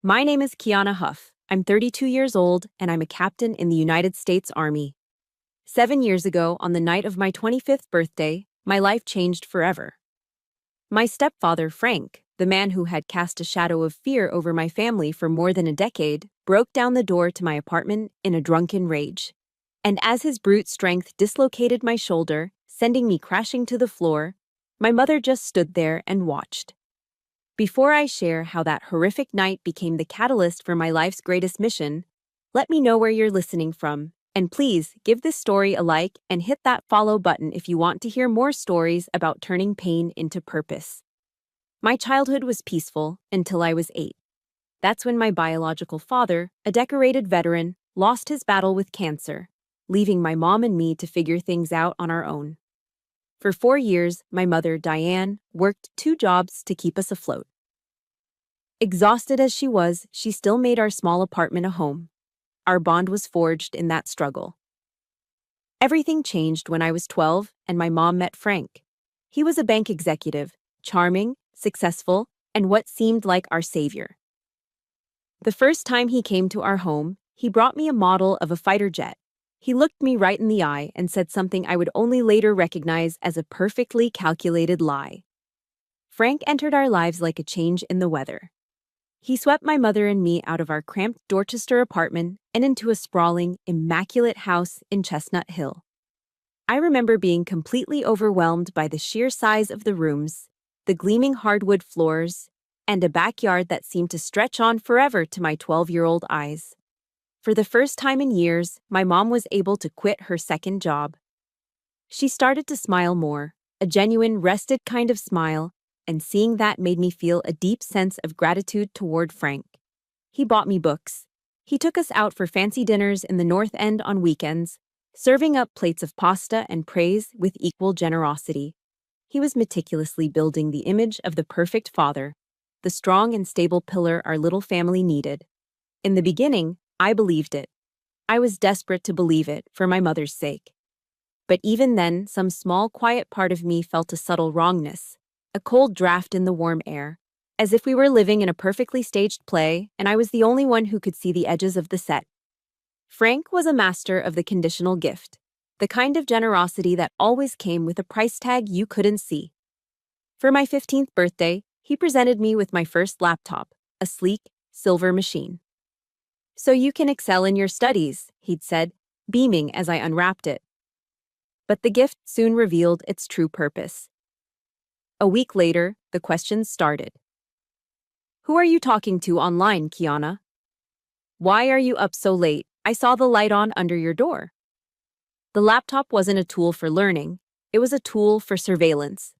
My name is Kiana Huff. I'm 32 years old and I'm a captain in the United States Army. 7 years ago, on the night of my 25th birthday, my life changed forever. My stepfather, Frank, the man who had cast a shadow of fear over my family for more than a decade, broke down the door to my apartment in a drunken rage. And as his brute strength dislocated my shoulder, sending me crashing to the floor, my mother just stood there and watched. Before I share how that horrific night became the catalyst for my life's greatest mission, let me know where you're listening from. And please give this story a like and hit that follow button if you want to hear more stories about turning pain into purpose. My childhood was peaceful until I was 8. That's when my biological father, a decorated veteran, lost his battle with cancer, leaving my mom and me to figure things out on our own. For 4 years, my mother, Diane, worked 2 jobs to keep us afloat. Exhausted as she was, she still made our small apartment a home. Our bond was forged in that struggle. Everything changed when I was 12 and my mom met Frank. He was a bank executive, charming, successful, and what seemed like our savior. The first time he came to our home, he brought me a model of a fighter jet. He looked me right in the eye and said something I would only later recognize as a perfectly calculated lie. Frank entered our lives like a change in the weather. He swept my mother and me out of our cramped Dorchester apartment and into a sprawling, immaculate house in Chestnut Hill. I remember being completely overwhelmed by the sheer size of the rooms, the gleaming hardwood floors, and a backyard that seemed to stretch on forever to my 12-year-old eyes. For the first time in years, my mom was able to quit her second job. She started to smile more, a genuine, rested kind of smile, and seeing that made me feel a deep sense of gratitude toward Frank. He bought me books. He took us out for fancy dinners in the North End on weekends, serving up plates of pasta and praise with equal generosity. He was meticulously building the image of the perfect father, the strong and stable pillar our little family needed. In the beginning, I believed it. I was desperate to believe it for my mother's sake. But even then, some small, quiet part of me felt a subtle wrongness, a cold draft in the warm air, as if we were living in a perfectly staged play and I was the only one who could see the edges of the set. Frank was a master of the conditional gift, the kind of generosity that always came with a price tag you couldn't see. For my 15th birthday, he presented me with my first laptop, a sleek, silver machine. "So you can excel in your studies," he'd said, beaming as I unwrapped it. But the gift soon revealed its true purpose. A week later, the questions started. "Who are you talking to online, Kiana? Why are you up so late? I saw the light on under your door." The laptop wasn't a tool for learning, it was a tool for surveillance.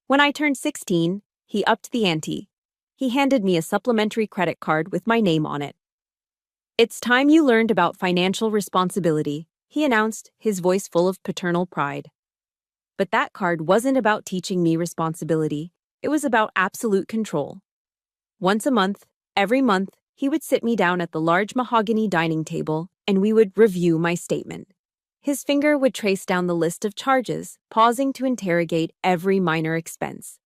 When I turned 16, he upped the ante. He handed me a supplementary credit card with my name on it. "It's time you learned about financial responsibility," he announced, his voice full of paternal pride. But that card wasn't about teaching me responsibility, it was about absolute control. Once a month, every month, he would sit me down at the large mahogany dining table and we would review my statement. His finger would trace down the list of charges, pausing to interrogate every minor expense.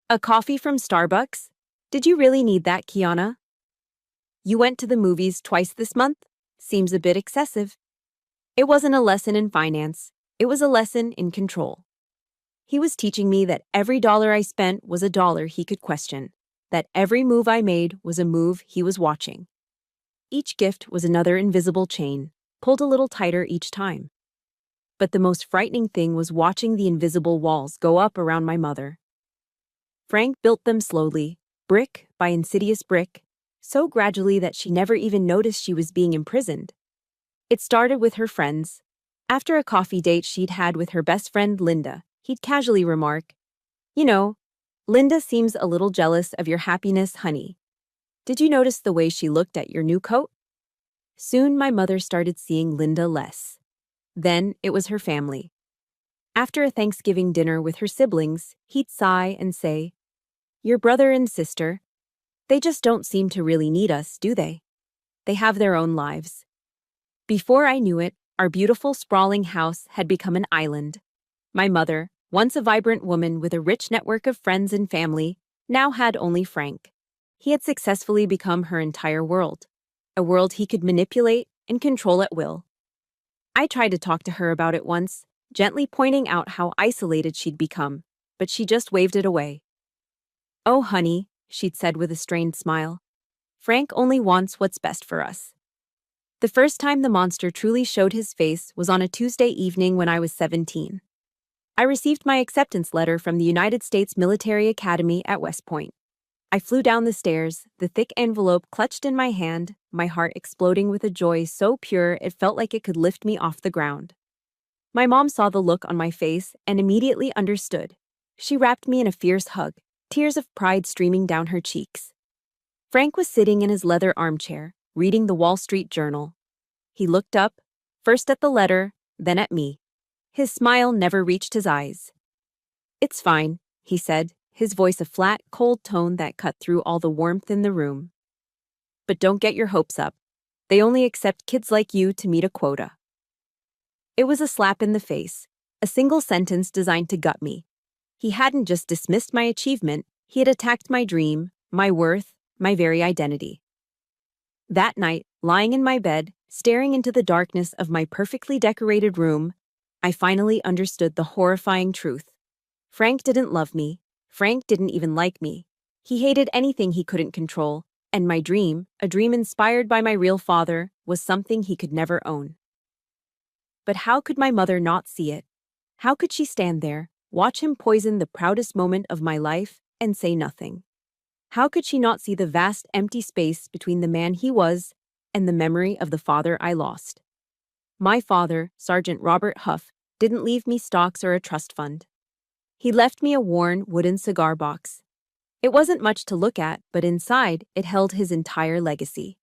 "A coffee from Starbucks? Did you really need that, Kiana? You went to the movies twice this month? Seems a bit excessive." It wasn't a lesson in finance. It was a lesson in control. He was teaching me that every dollar I spent was a dollar he could question, that every move I made was a move he was watching. Each gift was another invisible chain, pulled a little tighter each time. But the most frightening thing was watching the invisible walls go up around my mother. Frank built them slowly, brick by insidious brick, so gradually that she never even noticed she was being imprisoned. It started with her friends. After a coffee date she'd had with her best friend Linda, he'd casually remark, "You know, Linda seems a little jealous of your happiness, honey. Did you notice the way she looked at your new coat?" Soon my mother started seeing Linda less. Then it was her family. After a Thanksgiving dinner with her siblings, he'd sigh and say, "Your brother and sister, they just don't seem to really need us, do they? They have their own lives." Before I knew it, our beautiful sprawling house had become an island. My mother, once a vibrant woman with a rich network of friends and family, now had only Frank. He had successfully become her entire world, a world he could manipulate and control at will. I tried to talk to her about it once, gently pointing out how isolated she'd become, but she just waved it away. "Oh, honey," she'd said with a strained smile. "Frank only wants what's best for us." The first time the monster truly showed his face was on a Tuesday evening when I was 17. I received my acceptance letter from the United States Military Academy at West Point. I flew down the stairs, the thick envelope clutched in my hand, my heart exploding with a joy so pure it felt like it could lift me off the ground. My mom saw the look on my face and immediately understood. She wrapped me in a fierce hug, tears of pride streaming down her cheeks. Frank was sitting in his leather armchair, reading the Wall Street Journal. He looked up, first at the letter, then at me. His smile never reached his eyes. "It's fine," he said, his voice a flat, cold tone that cut through all the warmth in the room. "But don't get your hopes up. They only accept kids like you to meet a quota." It was a slap in the face, a single sentence designed to gut me. He hadn't just dismissed my achievement, he had attacked my dream, my worth, my very identity. That night, lying in my bed, staring into the darkness of my perfectly decorated room, I finally understood the horrifying truth. Frank didn't love me. Frank didn't even like me. He hated anything he couldn't control, and my dream, a dream inspired by my real father, was something he could never own. But how could my mother not see it? How could she stand there, watch him poison the proudest moment of my life, and say nothing? How could she not see the vast empty space between the man he was and the memory of the father I lost? My father, Sergeant Robert Huff, didn't leave me stocks or a trust fund. He left me a worn wooden cigar box. It wasn't much to look at, but inside it held his entire legacy.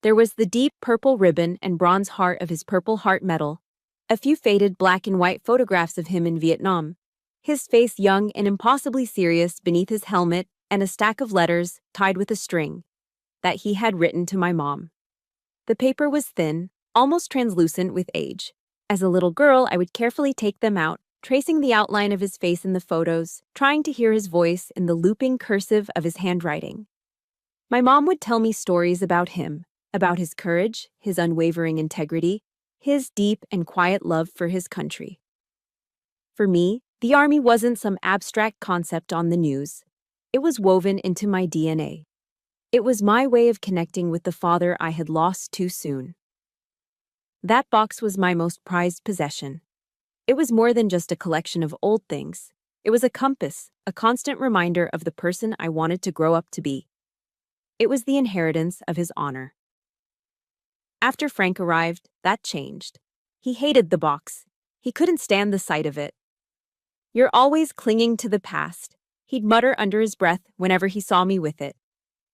There was the deep purple ribbon and bronze heart of his Purple Heart medal, a few faded black and white photographs of him in Vietnam, his face young and impossibly serious beneath his helmet, and a stack of letters, tied with a string, that he had written to my mom. The paper was thin, almost translucent with age. As a little girl, I would carefully take them out, tracing the outline of his face in the photos, trying to hear his voice in the looping cursive of his handwriting. My mom would tell me stories about him, about his courage, his unwavering integrity, his deep and quiet love for his country. For me, the Army wasn't some abstract concept on the news. It was woven into my DNA. It was my way of connecting with the father I had lost too soon. That box was my most prized possession. It was more than just a collection of old things. It was a compass, a constant reminder of the person I wanted to grow up to be. It was the inheritance of his honor. After Frank arrived, that changed. He hated the box. He couldn't stand the sight of it. "You're always clinging to the past," he'd mutter under his breath whenever he saw me with it.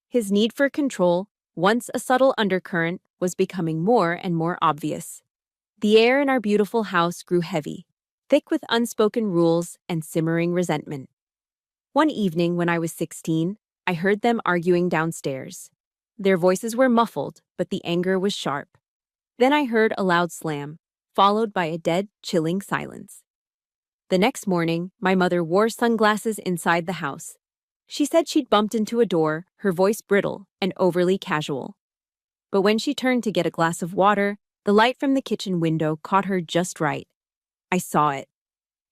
His need for control, once a subtle undercurrent, was becoming more and more obvious. The air in our beautiful house grew heavy, thick with unspoken rules and simmering resentment. One evening when I was 16, I heard them arguing downstairs. Their voices were muffled, but the anger was sharp. Then I heard a loud slam, followed by a dead, chilling silence. The next morning, my mother wore sunglasses inside the house. She said she'd bumped into a door, her voice brittle and overly casual. But when she turned to get a glass of water, the light from the kitchen window caught her just right. I saw it.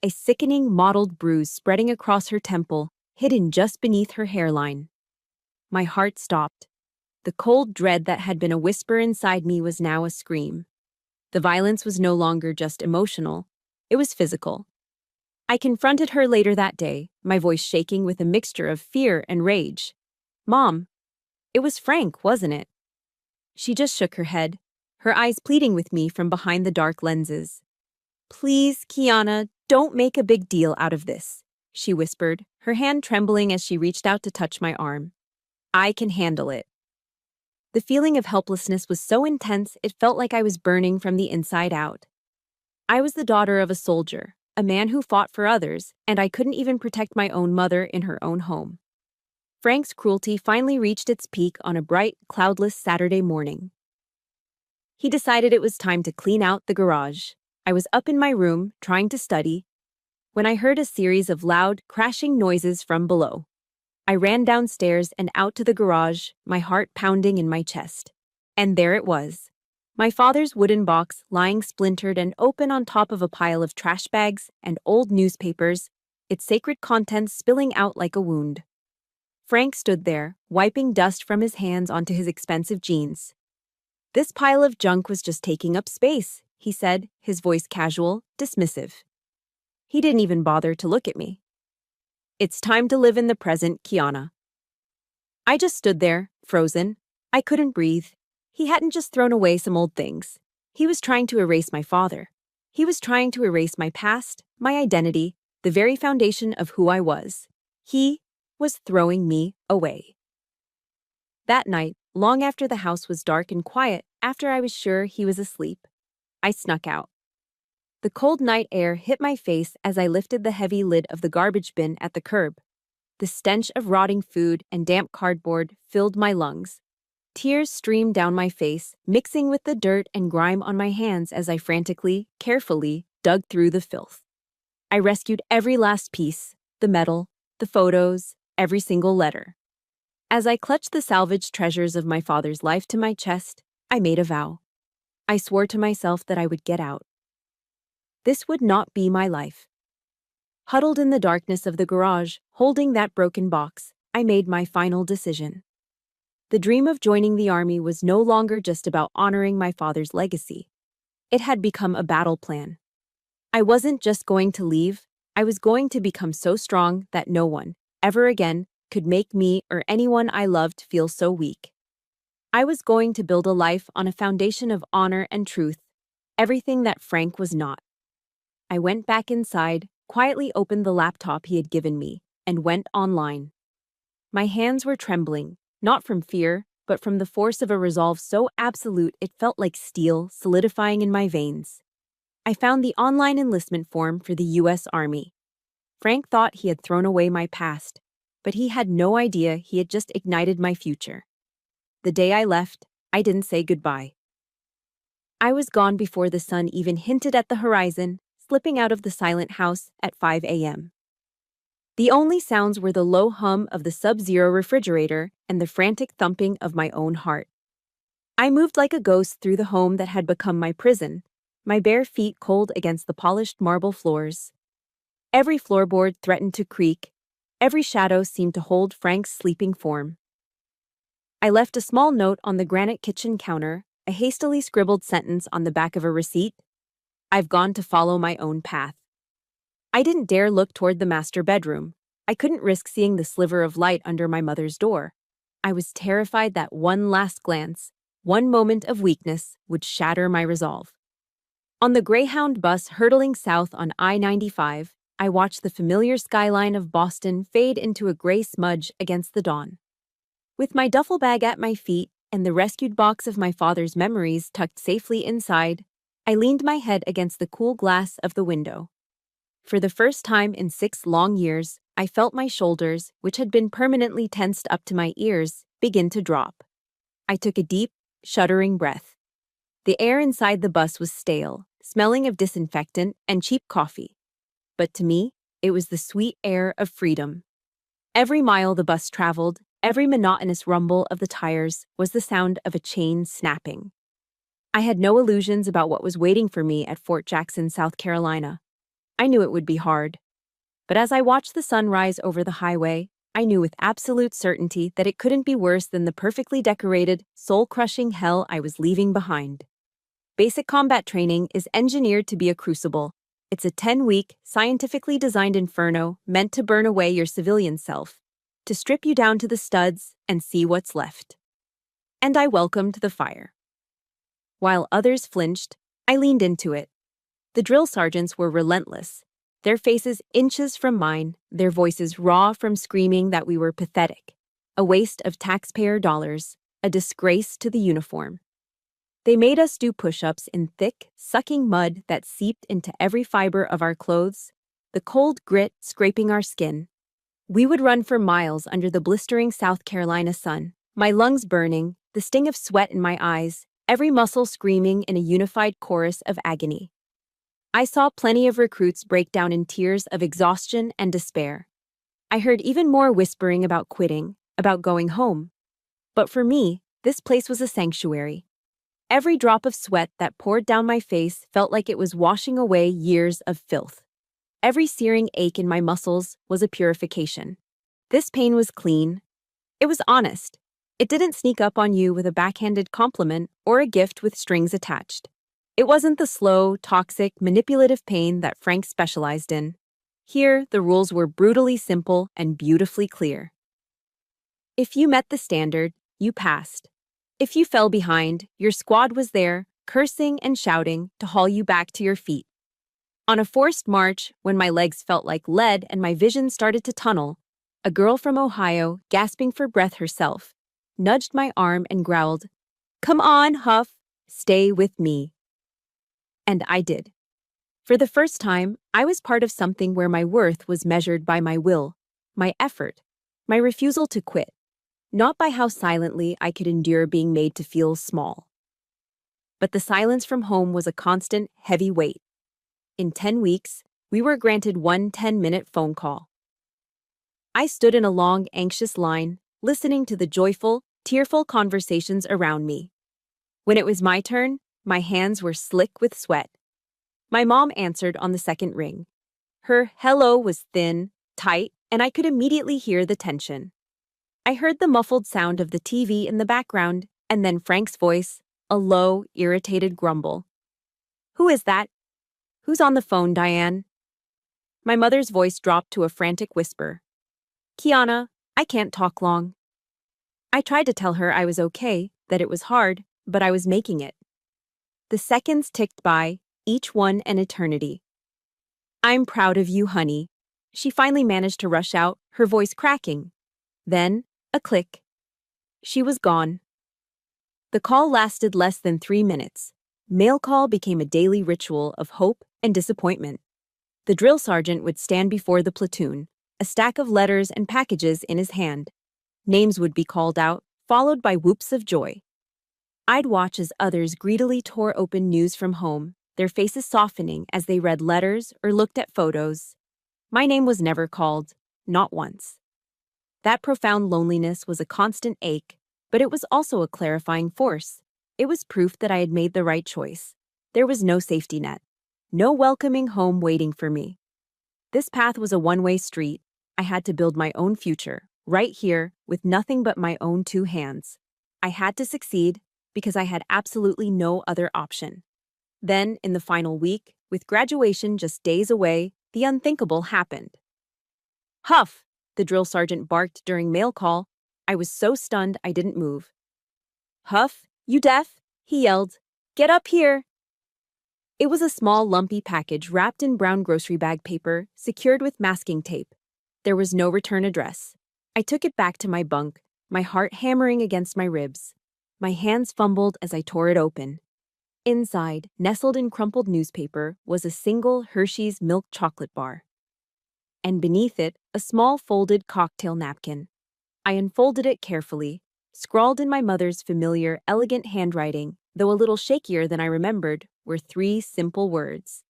A sickening mottled bruise spreading across her temple, hidden just beneath her hairline. My heart stopped. The cold dread that had been a whisper inside me was now a scream. The violence was no longer just emotional, it was physical. I confronted her later that day, my voice shaking with a mixture of fear and rage. "Mom, it was Frank, wasn't it?" She just shook her head, her eyes pleading with me from behind the dark lenses. "Please, Kiana, don't make a big deal out of this," she whispered, her hand trembling as she reached out to touch my arm. "I can handle it." The feeling of helplessness was so intense it felt like I was burning from the inside out. I was the daughter of a soldier, a man who fought for others, and I couldn't even protect my own mother in her own home. Frank's cruelty finally reached its peak on a bright, cloudless Saturday morning. He decided it was time to clean out the garage. I was up in my room, trying to study, when I heard a series of loud, crashing noises from below. I ran downstairs and out to the garage, my heart pounding in my chest. And there it was. My father's wooden box lying splintered and open on top of a pile of trash bags and old newspapers, its sacred contents spilling out like a wound. Frank stood there, wiping dust from his hands onto his expensive jeans. "This pile of junk was just taking up space," he said, his voice casual, dismissive. He didn't even bother to look at me. "It's time to live in the present, Kiana." I just stood there, frozen. I couldn't breathe. He hadn't just thrown away some old things. He was trying to erase my father. He was trying to erase my past, my identity, the very foundation of who I was. He was throwing me away. That night, long after the house was dark and quiet, after I was sure he was asleep, I snuck out. The cold night air hit my face as I lifted the heavy lid of the garbage bin at the curb. The stench of rotting food and damp cardboard filled my lungs. Tears streamed down my face, mixing with the dirt and grime on my hands as I frantically, carefully dug through the filth. I rescued every last piece, the metal, the photos, every single letter. As I clutched the salvaged treasures of my father's life to my chest, I made a vow. I swore to myself that I would get out. This would not be my life. Huddled in the darkness of the garage, holding that broken box, I made my final decision. The dream of joining the army was no longer just about honoring my father's legacy. It had become a battle plan. I wasn't just going to leave, I was going to become so strong that no one, ever again, could make me or anyone I loved feel so weak. I was going to build a life on a foundation of honor and truth, everything that Frank was not. I went back inside, quietly opened the laptop he had given me, and went online. My hands were trembling, not from fear, but from the force of a resolve so absolute it felt like steel solidifying in my veins. I found the online enlistment form for the U.S. Army. Frank thought he had thrown away my past, but he had no idea he had just ignited my future. The day I left, I didn't say goodbye. I was gone before the sun even hinted at the horizon, slipping out of the silent house at 5 a.m. The only sounds were the low hum of the Sub-Zero refrigerator and the frantic thumping of my own heart. I moved like a ghost through the home that had become my prison, my bare feet cold against the polished marble floors. Every floorboard threatened to creak, every shadow seemed to hold Frank's sleeping form. I left a small note on the granite kitchen counter, a hastily scribbled sentence on the back of a receipt. "I've gone to follow my own path." I didn't dare look toward the master bedroom. I couldn't risk seeing the sliver of light under my mother's door. I was terrified that one last glance, one moment of weakness, would shatter my resolve. On the Greyhound bus hurtling south on I-95, I watched the familiar skyline of Boston fade into a gray smudge against the dawn. With my duffel bag at my feet and the rescued box of my father's memories tucked safely inside, I leaned my head against the cool glass of the window. For the first time in 6 long years, I felt my shoulders, which had been permanently tensed up to my ears, begin to drop. I took a deep, shuddering breath. The air inside the bus was stale, smelling of disinfectant and cheap coffee. But to me, it was the sweet air of freedom. Every mile the bus traveled, every monotonous rumble of the tires was the sound of a chain snapping. I had no illusions about what was waiting for me at Fort Jackson, South Carolina. I knew it would be hard. But as I watched the sun rise over the highway, I knew with absolute certainty that it couldn't be worse than the perfectly decorated, soul-crushing hell I was leaving behind. Basic combat training is engineered to be a crucible. It's a 10-week, scientifically designed inferno meant to burn away your civilian self, to strip you down to the studs and see what's left. And I welcomed the fire. While others flinched, I leaned into it. The drill sergeants were relentless, their faces inches from mine, their voices raw from screaming that we were pathetic, a waste of taxpayer dollars, a disgrace to the uniform. They made us do push-ups in thick, sucking mud that seeped into every fiber of our clothes, the cold grit scraping our skin. We would run for miles under the blistering South Carolina sun, my lungs burning, the sting of sweat in my eyes, every muscle screaming in a unified chorus of agony. I saw plenty of recruits break down in tears of exhaustion and despair. I heard even more whispering about quitting, about going home. But for me, this place was a sanctuary. Every drop of sweat that poured down my face felt like it was washing away years of filth. Every searing ache in my muscles was a purification. This pain was clean. It was honest. It didn't sneak up on you with a backhanded compliment or a gift with strings attached. It wasn't the slow, toxic, manipulative pain that Frank specialized in. Here, the rules were brutally simple and beautifully clear. If you met the standard, you passed. If you fell behind, your squad was there, cursing and shouting to haul you back to your feet. On a forced march, when my legs felt like lead and my vision started to tunnel, a girl from Ohio, gasping for breath herself, nudged my arm and growled, "Come on, Huff, stay with me." And I did. For the first time, I was part of something where my worth was measured by my will, my effort, my refusal to quit, not by how silently I could endure being made to feel small. But the silence from home was a constant, heavy weight. In 10 weeks, we were granted one 10-minute phone call. I stood in a long, anxious line, listening to the joyful, tearful conversations around me. When it was my turn, my hands were slick with sweat. My mom answered on the second ring. Her hello was thin, tight, and I could immediately hear the tension. I heard the muffled sound of the TV in the background, and then Frank's voice, a low, irritated grumble. "Who is that? Who's on the phone, Diane?" My mother's voice dropped to a frantic whisper. "Kiana, I can't talk long." I tried to tell her I was okay, that it was hard, but I was making it. The seconds ticked by, each one an eternity. "I'm proud of you, honey." She finally managed to rush out, her voice cracking. Then, a click. She was gone. The call lasted less than 3 minutes. Mail call became a daily ritual of hope and disappointment. The drill sergeant would stand before the platoon, a stack of letters and packages in his hand. Names would be called out, followed by whoops of joy. I'd watch as others greedily tore open news from home, their faces softening as they read letters or looked at photos. My name was never called, not once. That profound loneliness was a constant ache, but it was also a clarifying force. It was proof that I had made the right choice. There was no safety net, no welcoming home waiting for me. This path was a one-way street. I had to build my own future, right here, with nothing but my own 2 hands. I had to succeed because I had absolutely no other option. Then, in the final week, with graduation just days away, the unthinkable happened. "Huff!" the drill sergeant barked during mail call. I was so stunned I didn't move. "Huff, you deaf?" he yelled. "Get up here!" It was a small, lumpy package wrapped in brown grocery bag paper, secured with masking tape. There was no return address. I took it back to my bunk, my heart hammering against my ribs. My hands fumbled as I tore it open. Inside, nestled in crumpled newspaper, was a single Hershey's milk chocolate bar. And beneath it, a small folded cocktail napkin. I unfolded it carefully, scrawled in my mother's familiar, elegant handwriting, though a little shakier than I remembered, were 3 simple words.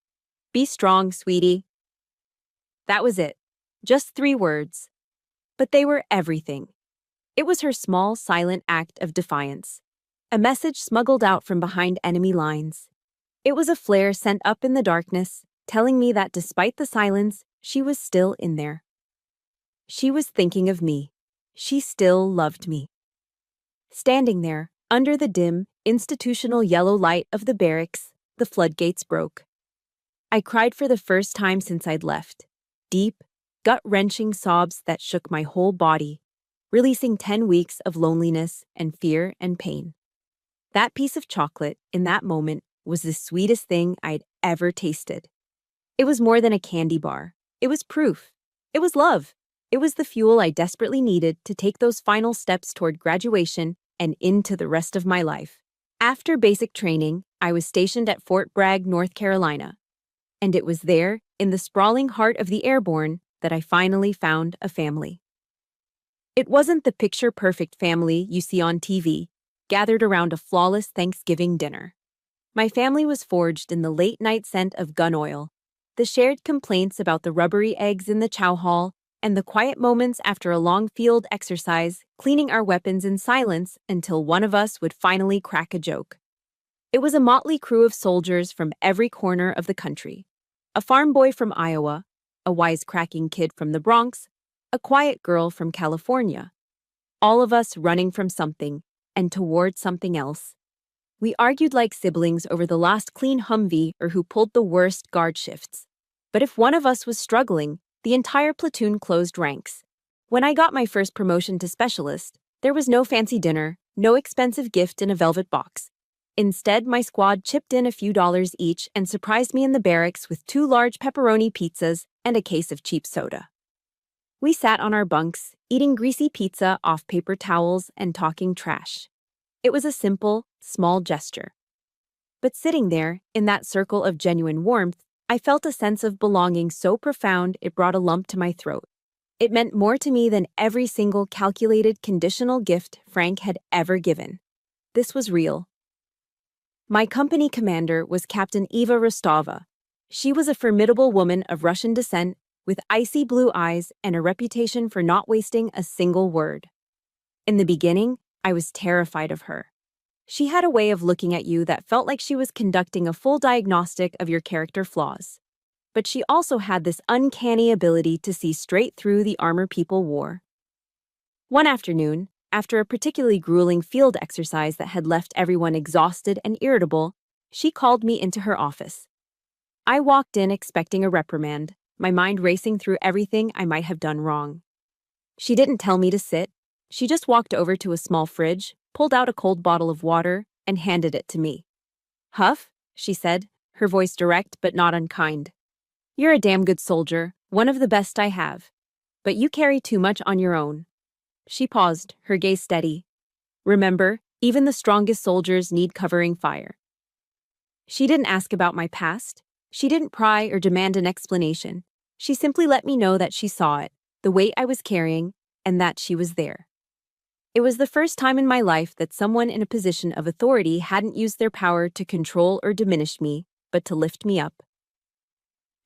"Be strong, sweetie." That was it. Just 3 words. But they were everything. It was her small, silent act of defiance. A message smuggled out from behind enemy lines. It was a flare sent up in the darkness, telling me that despite the silence, she was still in there. She was thinking of me. She still loved me. Standing there, under the dim, institutional yellow light of the barracks, the floodgates broke. I cried for the first time since I'd left. Deep, gut-wrenching sobs that shook my whole body, releasing 10 weeks of loneliness and fear and pain. That piece of chocolate, in that moment, was the sweetest thing I'd ever tasted. It was more than a candy bar. It was proof. It was love. It was the fuel I desperately needed to take those final steps toward graduation and into the rest of my life. After basic training, I was stationed at Fort Bragg, North Carolina. And it was there, in the sprawling heart of the airborne, that I finally found a family. It wasn't the picture-perfect family you see on TV, gathered around a flawless Thanksgiving dinner. My family was forged in the late-night scent of gun oil, the shared complaints about the rubbery eggs in the chow hall, and the quiet moments after a long field exercise, cleaning our weapons in silence until one of us would finally crack a joke. It was a motley crew of soldiers from every corner of the country. A farm boy from Iowa, a wisecracking kid from the Bronx, a quiet girl from California. All of us running from something and toward something else. We argued like siblings over the last clean Humvee or who pulled the worst guard shifts. But if one of us was struggling, the entire platoon closed ranks. When I got my first promotion to specialist, there was no fancy dinner, no expensive gift in a velvet box. Instead, my squad chipped in a few dollars each and surprised me in the barracks with 2 large pepperoni pizzas and a case of cheap soda. We sat on our bunks, eating greasy pizza off paper towels and talking trash. It was a simple, small gesture. But sitting there, in that circle of genuine warmth, I felt a sense of belonging so profound it brought a lump to my throat. It meant more to me than every single calculated conditional gift Frank had ever given. This was real. My company commander was Captain Eva Rostova. She was a formidable woman of Russian descent, with icy blue eyes and a reputation for not wasting a single word. In the beginning, I was terrified of her. She had a way of looking at you that felt like she was conducting a full diagnostic of your character flaws. But she also had this uncanny ability to see straight through the armor people wore. One afternoon, after a particularly grueling field exercise that had left everyone exhausted and irritable, she called me into her office. I walked in expecting a reprimand, my mind racing through everything I might have done wrong. She didn't tell me to sit. She just walked over to a small fridge, pulled out a cold bottle of water, and handed it to me. "Huff," she said, her voice direct but not unkind. "You're a damn good soldier, one of the best I have. But you carry too much on your own." She paused, her gaze steady. "Remember, even the strongest soldiers need covering fire." She didn't ask about my past. She didn't pry or demand an explanation. She simply let me know that she saw it, the weight I was carrying, and that she was there. It was the first time in my life that someone in a position of authority hadn't used their power to control or diminish me, but to lift me up.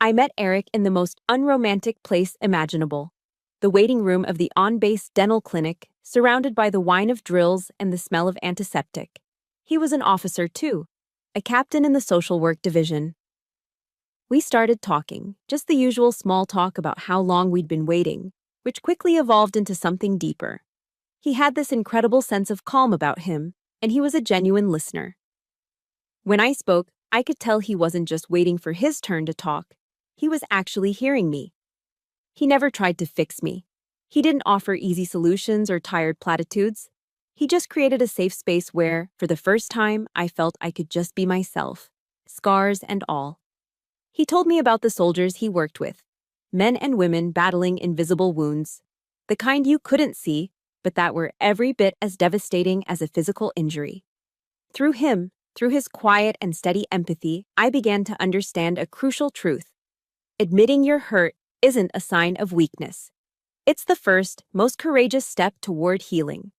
I met Eric in the most unromantic place imaginable, the waiting room of the on-base dental clinic, surrounded by the whine of drills and the smell of antiseptic. He was an officer too, a captain in the social work division. We started talking, just the usual small talk about how long we'd been waiting, which quickly evolved into something deeper. He had this incredible sense of calm about him, and he was a genuine listener. When I spoke, I could tell he wasn't just waiting for his turn to talk. He was actually hearing me. He never tried to fix me. He didn't offer easy solutions or tired platitudes. He just created a safe space where, for the first time, I felt I could just be myself, scars and all. He told me about the soldiers he worked with, men and women battling invisible wounds, the kind you couldn't see, but that were every bit as devastating as a physical injury. Through him, through his quiet and steady empathy, I began to understand a crucial truth. Admitting you're hurt isn't a sign of weakness. It's the first, most courageous step toward healing.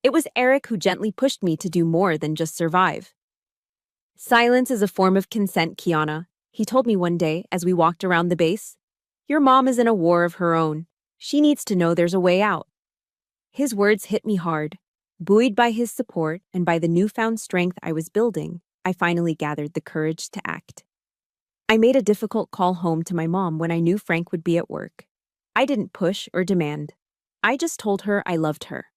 It was Eric who gently pushed me to do more than just survive. "Silence is a form of consent, Kiana," he told me one day as we walked around the base. "Your mom is in a war of her own. She needs to know there's a way out." His words hit me hard. Buoyed by his support and by the newfound strength I was building, I finally gathered the courage to act. I made a difficult call home to my mom when I knew Frank would be at work. I didn't push or demand. I just told her I loved her.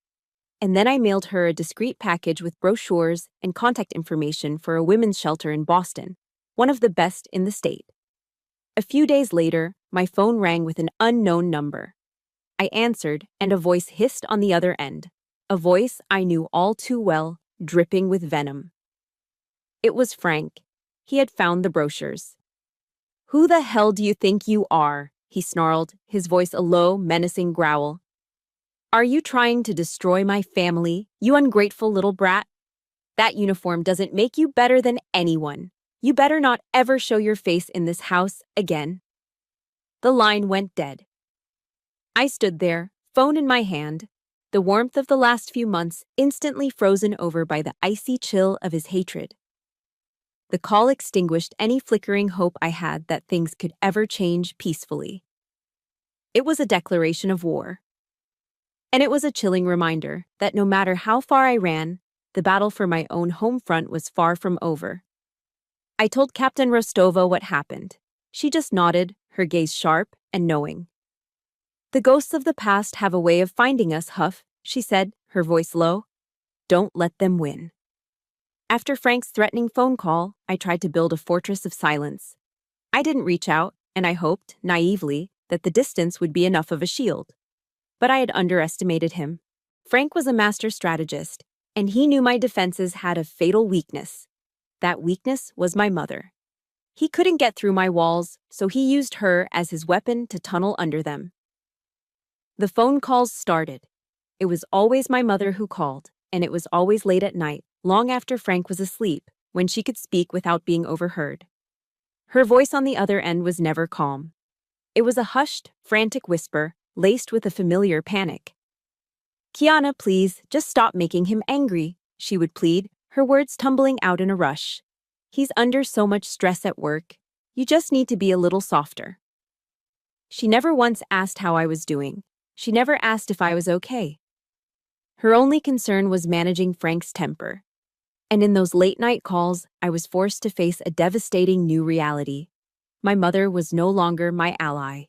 And then I mailed her a discreet package with brochures and contact information for a women's shelter in Boston, one of the best in the state. A few days later, my phone rang with an unknown number. I answered, and a voice hissed on the other end, a voice I knew all too well, dripping with venom. It was Frank. He had found the brochures. "Who the hell do you think you are?" he snarled, his voice a low, menacing growl. "Are you trying to destroy my family, you ungrateful little brat? That uniform doesn't make you better than anyone. You better not ever show your face in this house again." The line went dead. I stood there, phone in my hand, the warmth of the last few months instantly frozen over by the icy chill of his hatred. The call extinguished any flickering hope I had that things could ever change peacefully. It was a declaration of war. And it was a chilling reminder that no matter how far I ran, the battle for my own home front was far from over. I told Captain Rostova what happened. She just nodded, her gaze sharp and knowing. "The ghosts of the past have a way of finding us, Huff," she said, her voice low. "Don't let them win." After Frank's threatening phone call, I tried to build a fortress of silence. I didn't reach out, and I hoped, naively, that the distance would be enough of a shield. But I had underestimated him. Frank was a master strategist, and he knew my defenses had a fatal weakness. That weakness was my mother. He couldn't get through my walls, so he used her as his weapon to tunnel under them. The phone calls started. It was always my mother who called, and it was always late at night, long after Frank was asleep, when she could speak without being overheard. Her voice on the other end was never calm. It was a hushed, frantic whisper, laced with a familiar panic. "Kiana, please, just stop making him angry," she would plead, her words tumbling out in a rush. "He's under so much stress at work. You just need to be a little softer." She never once asked how I was doing. She never asked if I was okay. Her only concern was managing Frank's temper. And in those late-night calls, I was forced to face a devastating new reality. My mother was no longer my ally.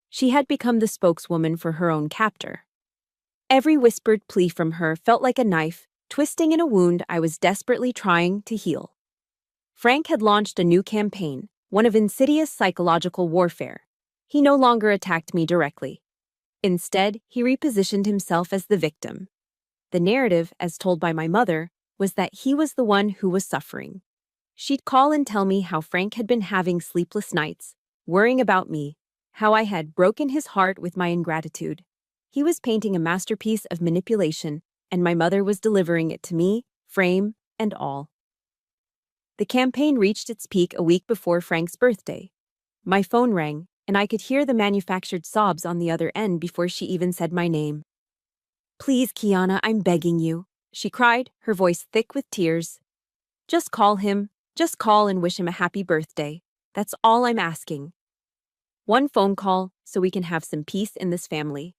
She had become the spokeswoman for her own captor. Every whispered plea from her felt like a knife, twisting in a wound I was desperately trying to heal. Frank had launched a new campaign, one of insidious psychological warfare. He no longer attacked me directly. Instead, he repositioned himself as the victim. The narrative, as told by my mother, was that he was the one who was suffering. She'd call and tell me how Frank had been having sleepless nights, worrying about me, how I had broken his heart with my ingratitude. He was painting a masterpiece of manipulation, and my mother was delivering it to me, frame and all. The campaign reached its peak a week before Frank's birthday. My phone rang, and I could hear the manufactured sobs on the other end before she even said my name. "Please, Kiana, I'm begging you," she cried, her voice thick with tears. "Just call him. Just call and wish him a happy birthday. That's all I'm asking. One phone call so we can have some peace in this family."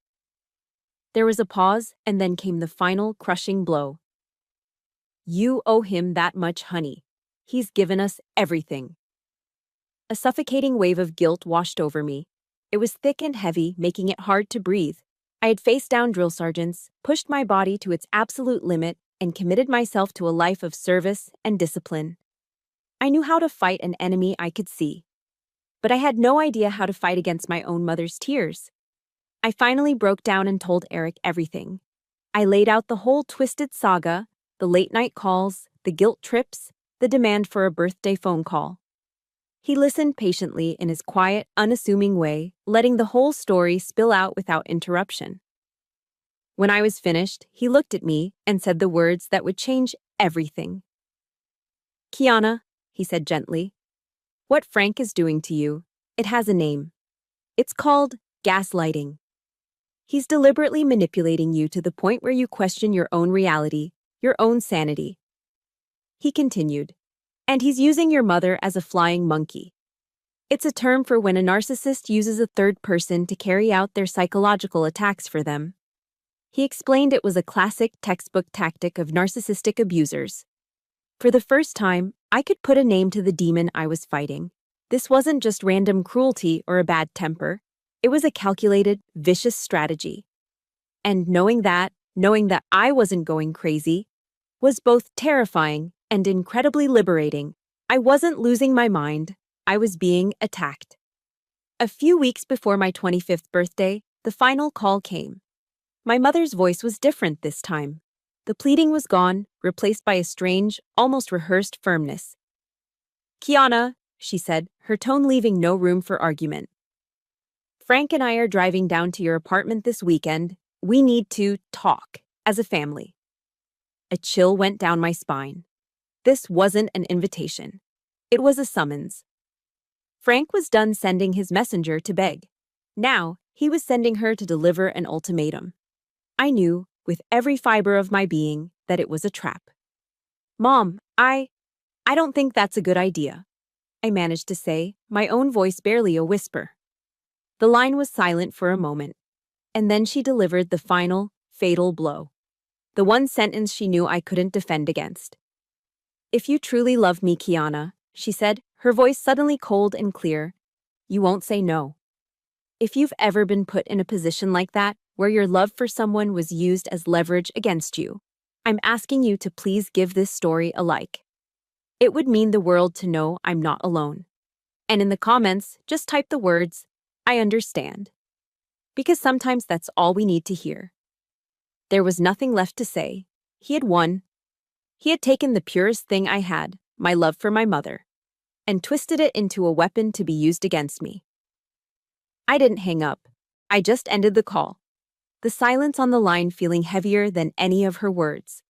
There was a pause, and then came the final crushing blow. "You owe him that much, honey. He's given us everything." A suffocating wave of guilt washed over me. It was thick and heavy, making it hard to breathe. I had faced down drill sergeants, pushed my body to its absolute limit, and committed myself to a life of service and discipline. I knew how to fight an enemy I could see. But I had no idea how to fight against my own mother's tears. I finally broke down and told Eric everything. I laid out the whole twisted saga, the late-night calls, the guilt trips, the demand for a birthday phone call. He listened patiently in his quiet, unassuming way, letting the whole story spill out without interruption. When I was finished, he looked at me and said the words that would change everything. "Kiana," he said gently, "what Frank is doing to you, it has a name. It's called gaslighting. He's deliberately manipulating you to the point where you question your own reality, your own sanity." He continued, "And he's using your mother as a flying monkey. It's a term for when a narcissist uses a third person to carry out their psychological attacks for them." He explained it was a classic textbook tactic of narcissistic abusers. For the first time, I could put a name to the demon I was fighting. This wasn't just random cruelty or a bad temper. It was a calculated, vicious strategy. And knowing that I wasn't going crazy, was both terrifying and incredibly liberating. I wasn't losing my mind. I was being attacked. A few weeks before my 25th birthday, the final call came. My mother's voice was different this time. The pleading was gone, replaced by a strange, almost rehearsed firmness. "Kiana," she said, her tone leaving no room for argument. "Frank and I are driving down to your apartment this weekend. We need to talk, as a family." A chill went down my spine. This wasn't an invitation. It was a summons. Frank was done sending his messenger to beg. Now, he was sending her to deliver an ultimatum. I knew, with every fiber of my being, that it was a trap. "Mom, I don't think that's a good idea," I managed to say, my own voice barely a whisper. The line was silent for a moment, and then she delivered the final, fatal blow. The one sentence she knew I couldn't defend against. "If you truly love me, Kiana," she said, her voice suddenly cold and clear, "you won't say no." If you've ever been put in a position like that, where your love for someone was used as leverage against you, I'm asking you to please give this story a like. It would mean the world to know I'm not alone. And in the comments, just type the words, "I understand." Because sometimes that's all we need to hear. There was nothing left to say. He had won. He had taken the purest thing I had, my love for my mother, and twisted it into a weapon to be used against me. I didn't hang up. I just ended the call, the silence on the line feeling heavier than any of her words.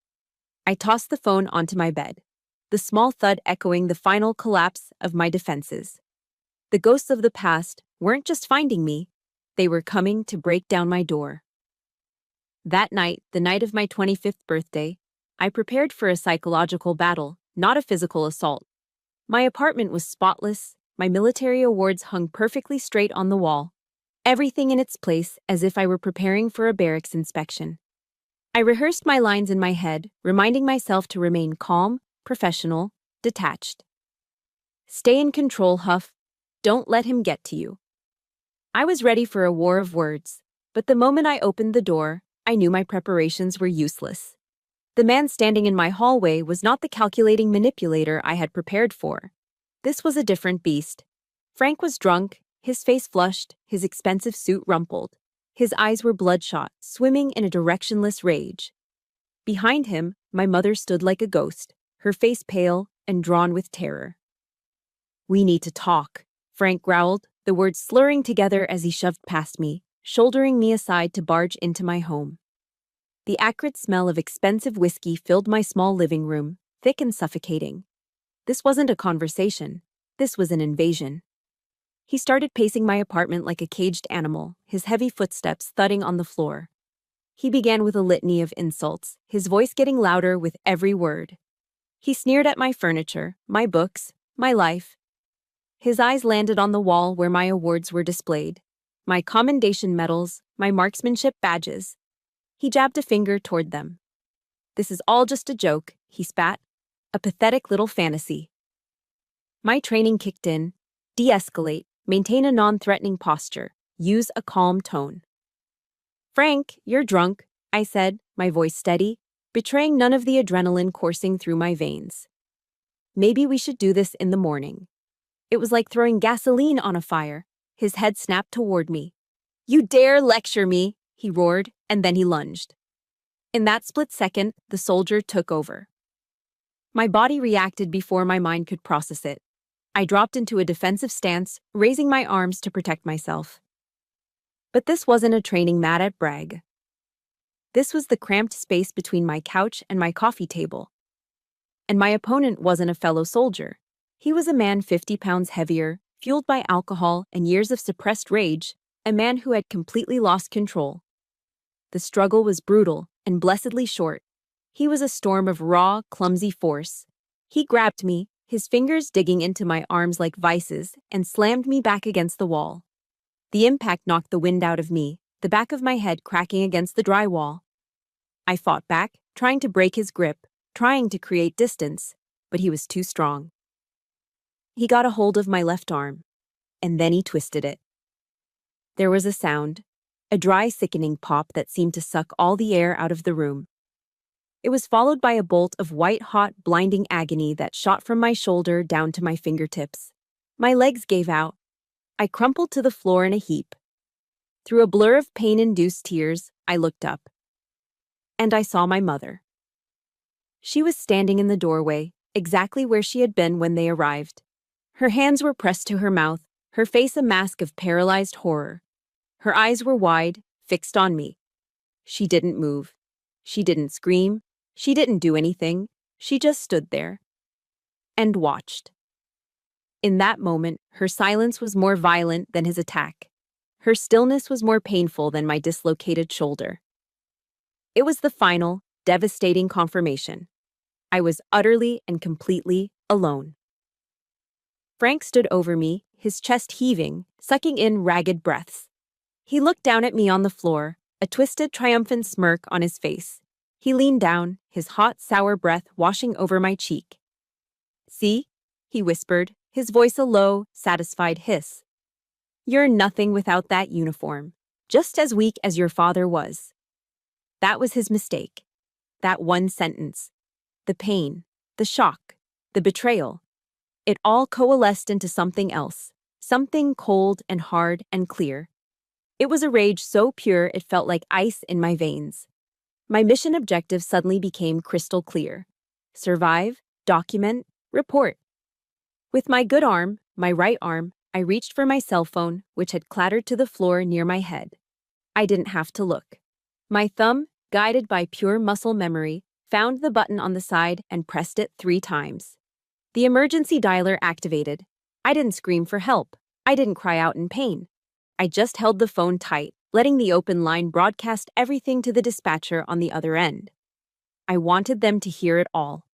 I tossed the phone onto my bed, the small thud echoing the final collapse of my defenses. The ghosts of the past weren't just finding me, they were coming to break down my door. That night, the night of my 25th birthday, I prepared for a psychological battle, not a physical assault. My apartment was spotless, my military awards hung perfectly straight on the wall, everything in its place as if I were preparing for a barracks inspection. I rehearsed my lines in my head, reminding myself to remain calm, professional, detached. "Stay in control, Huff. Don't let him get to you." I was ready for a war of words, but the moment I opened the door, I knew my preparations were useless. The man standing in my hallway was not the calculating manipulator I had prepared for. This was a different beast. Frank was drunk, his face flushed, his expensive suit rumpled. His eyes were bloodshot, swimming in a directionless rage. Behind him, my mother stood like a ghost, her face pale and drawn with terror. "We need to talk," Frank growled, the words slurring together as he shoved past me, shouldering me aside to barge into my home. The acrid smell of expensive whiskey filled my small living room, thick and suffocating. This wasn't a conversation. This was an invasion. He started pacing my apartment like a caged animal, his heavy footsteps thudding on the floor. He began with a litany of insults, his voice getting louder with every word. He sneered at my furniture, my books, my life. His eyes landed on the wall where my awards were displayed, my commendation medals, my marksmanship badges. He jabbed a finger toward them. "This is all just a joke," he spat. "A pathetic little fantasy." My training kicked in. De-escalate, maintain a non-threatening posture, use a calm tone. "Frank, you're drunk," I said, my voice steady, betraying none of the adrenaline coursing through my veins. "Maybe we should do this in the morning." It was like throwing gasoline on a fire. His head snapped toward me. "You dare lecture me," he roared, and then he lunged. In that split second, the soldier took over. My body reacted before my mind could process it. I dropped into a defensive stance, raising my arms to protect myself. But this wasn't a training mat at Bragg. This was the cramped space between my couch and my coffee table. And my opponent wasn't a fellow soldier. He was a man 50 pounds heavier, fueled by alcohol and years of suppressed rage, a man who had completely lost control. The struggle was brutal and blessedly short. He was a storm of raw, clumsy force. He grabbed me, his fingers digging into my arms like vices, and slammed me back against the wall. The impact knocked the wind out of me, the back of my head cracking against the drywall. I fought back, trying to break his grip, trying to create distance, but he was too strong. He got a hold of my left arm, and then he twisted it. There was a sound, a dry, sickening pop that seemed to suck all the air out of the room. It was followed by a bolt of white-hot, blinding agony that shot from my shoulder down to my fingertips. My legs gave out. I crumpled to the floor in a heap. Through a blur of pain-induced tears, I looked up. And I saw my mother. She was standing in the doorway, exactly where she had been when they arrived. Her hands were pressed to her mouth, her face a mask of paralyzed horror. Her eyes were wide, fixed on me. She didn't move. She didn't scream. She didn't do anything. She just stood there and watched. In that moment, her silence was more violent than his attack. Her stillness was more painful than my dislocated shoulder. It was the final, devastating confirmation. I was utterly and completely alone. Frank stood over me, his chest heaving, sucking in ragged breaths. He looked down at me on the floor, a twisted, triumphant smirk on his face. He leaned down, his hot, sour breath washing over my cheek. "See?" he whispered, his voice a low, satisfied hiss. "You're nothing without that uniform, just as weak as your father was." That was his mistake. That one sentence. The pain, the shock, the betrayal. It all coalesced into something else, something cold and hard and clear. It was a rage so pure it felt like ice in my veins. My mission objective suddenly became crystal clear. Survive, document, report. With my good arm, my right arm, I reached for my cell phone, which had clattered to the floor near my head. I didn't have to look. My thumb, guided by pure muscle memory, found the button on the side and pressed it 3 times. The emergency dialer activated. I didn't scream for help. I didn't cry out in pain. I just held the phone tight, letting the open line broadcast everything to the dispatcher on the other end. I wanted them to hear it all.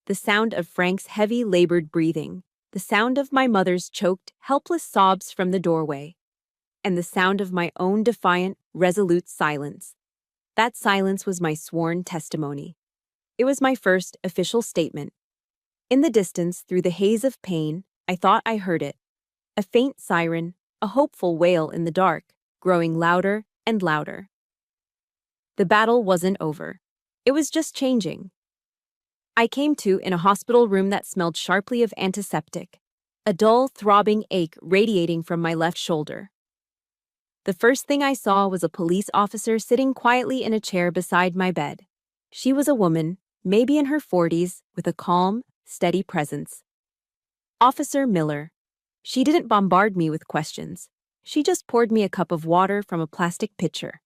The sound of Frank's heavy, labored breathing, the sound of my mother's choked, helpless sobs from the doorway, and the sound of my own defiant, resolute silence. That silence was my sworn testimony. It was my first official statement. In the distance, through the haze of pain, I thought I heard it. A faint siren, a hopeful wail in the dark, growing louder and louder. The battle wasn't over. It was just changing. I came to in a hospital room that smelled sharply of antiseptic, a dull, throbbing ache radiating from my left shoulder. The first thing I saw was a police officer sitting quietly in a chair beside my bed. She was a woman, maybe in her 40s, with a calm, steady presence. Officer Miller. She didn't bombard me with questions. She just poured me a cup of water from a plastic pitcher.